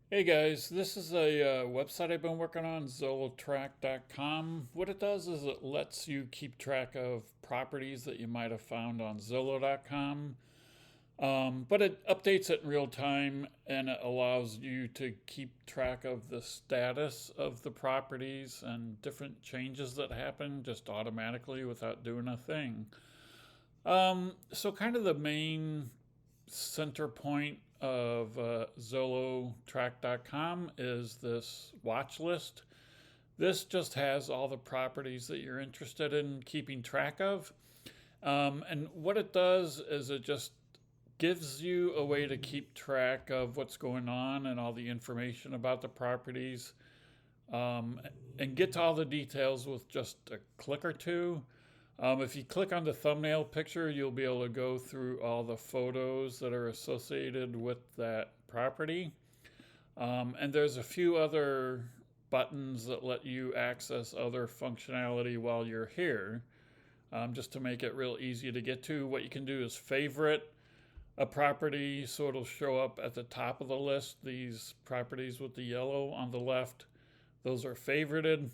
Hey guys, this is a website I've been working on, Zillowtrack.com. What it does is it lets you keep track of properties that you might have found on Zillow.com, but it updates it in real time and it allows you to keep track of the status of the properties and different changes that happen just automatically without doing a thing. So kind of the main center point of ZillowTrack.com is this watch list. This just has all the properties that you're interested in keeping track of. And what it does is it just gives you a way to keep track of what's going on and all the information about the properties, um, and get to all the details with just a click or two. If you click on the thumbnail picture, you'll be able to go through all the photos that are associated with that property. And there's a few other buttons that let you access other functionality while you're here, just to make it real easy to get to. What you can do is favorite a property, so it'll show up at the top of the list. These properties with the yellow on the left, those are favorited.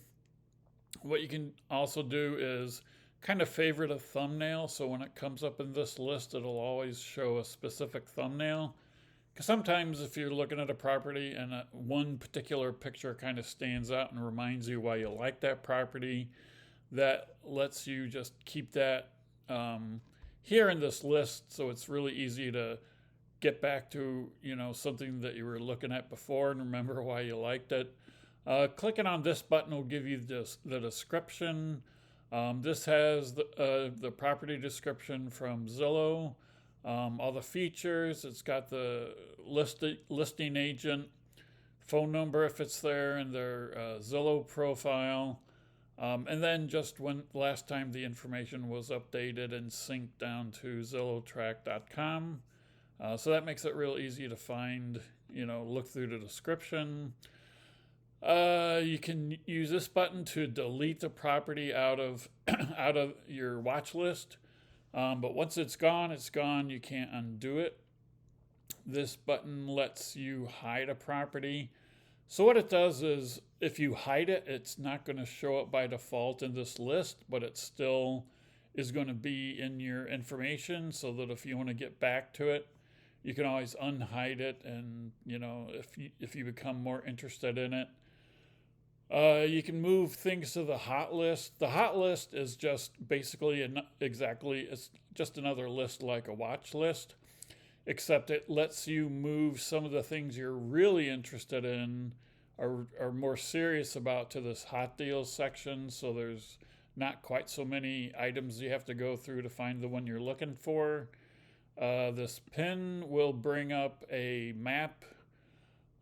What you can also do is kind of favorite a thumbnail, so when it comes up in this list, it'll always show a specific thumbnail. Because sometimes if you're looking at a property and one particular picture kind of stands out and reminds you why you like that property, that lets you just keep that um, here in this list, so it's really easy to get back to something that you were looking at before and remember why you liked it. Clicking on this button will give you the description. This has the property description from Zillow, all the features. It's got the listing agent phone number if it's there in their Zillow profile. And then just when last time the information was updated and synced down to Zillowtrack.com. So that makes it real easy to find, look through the description. You can use this button to delete the property out of out of your watch list. But once it's gone, it's gone. You can't undo it. This button lets you hide a property. So what it does is if you hide it, it's not going to show up by default in this list, but it still is going to be in your information so that if you want to get back to it, you can always unhide it. And if you become more interested in it, you can move things to the hot list. The hot list is just basically it's just another list like a watch list, except it lets you move some of the things you're really interested in or are more serious about to this hot deals section. So there's not quite so many items you have to go through to find the one you're looking for. This pin will bring up a map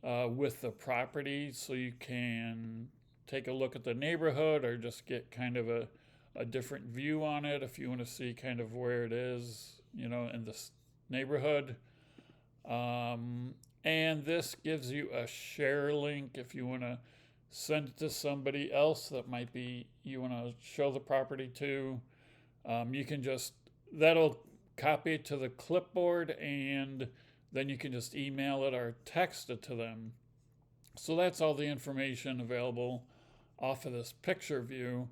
with the property so you can take a look at the neighborhood or just get kind of a different view on it if you want to see kind of where it is, in this neighborhood. And this gives you a share link if you want to send it to somebody else that might be you want to show the property to. You can just, that'll copy it to the clipboard and then you can just email it or text it to them. So that's all the information available off of this picture view.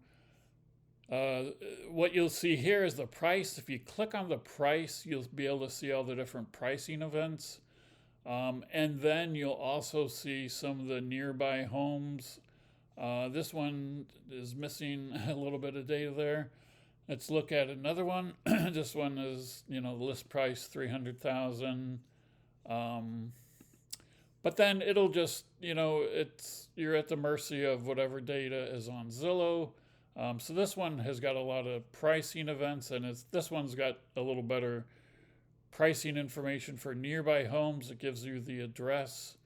What you'll see here is the price. If you click on the price, you'll be able to see all the different pricing events. And then you'll also see some of the nearby homes. This one is missing a little bit of data there. Let's look at another one. This one is, the list price 300,000. But then it'll just, you're at the mercy of whatever data is on Zillow. So this one has got a lot of pricing events, and this one's got a little better pricing information for nearby homes. It gives you the address,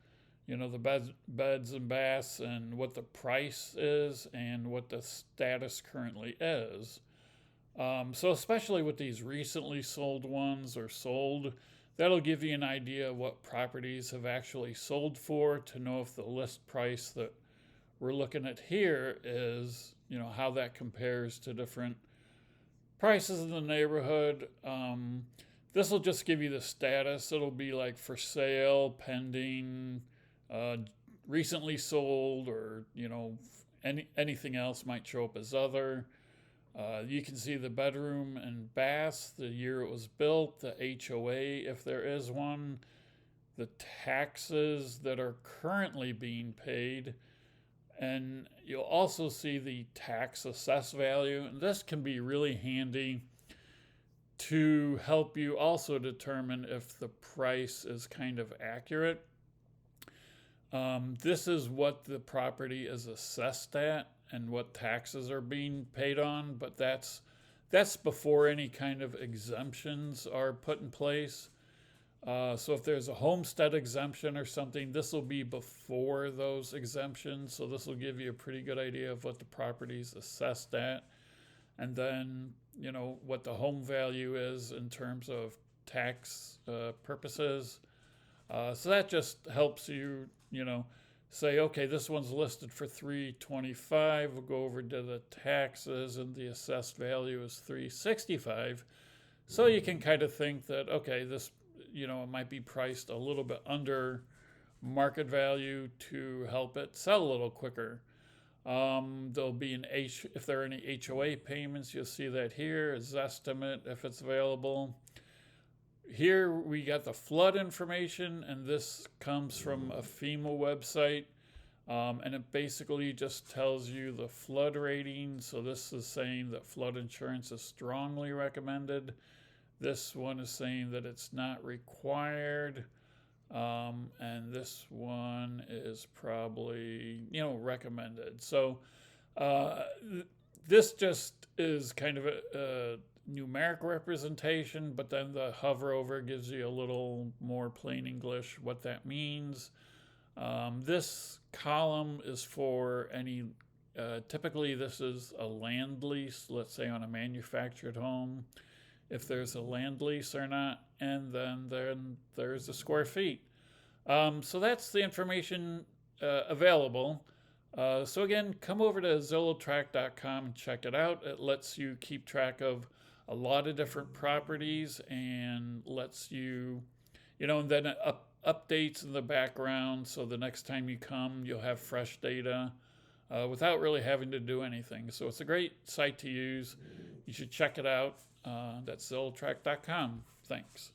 the beds and baths, and what the price is, and what the status currently is. So especially with these recently sold ones or sold, that'll give you an idea of what properties have actually sold for to know if the list price that we're looking at here is, how that compares to different prices in the neighborhood. This will just give you the status. It'll be like for sale, pending, uh, recently sold, or anything else might show up as other. You can see the bedroom and bath, the year it was built, the HOA if there is one, the taxes that are currently being paid, and you'll also see the tax assessed value. And this can be really handy to help you also determine if the price is kind of accurate. This is what the property is assessed at and what taxes are being paid on, but that's before any kind of exemptions are put in place. So if there's a homestead exemption or something, this will be before those exemptions. So this will give you a pretty good idea of what the property's assessed at, and then what the home value is in terms of tax purposes. So that just helps you, say, okay, this one's listed for $325. We'll go over to the taxes, and the assessed value is $365. So you can kind of think that, okay, this, it might be priced a little bit under market value to help it sell a little quicker. There'll be if there are any HOA payments, you'll see that here as estimate if it's available. Here we got the flood information, and this comes from a FEMA website, and it basically just tells you the flood rating. So this is saying that flood insurance is strongly recommended. This one is saying that it's not required, and this one is probably recommended. So this just is kind of a numeric representation, but then the hover over gives you a little more plain English what that means. This column is for any, typically this is a land lease, let's say on a manufactured home, if there's a land lease or not, and then there's the square feet. So that's the information available. So again, come over to ZillowTrack.com and check it out. It lets you keep track of a lot of different properties, and lets you, and then it updates in the background. So the next time you come, you'll have fresh data without really having to do anything. So it's a great site to use. You should check it out. That's ZillowTrack.com. Thanks.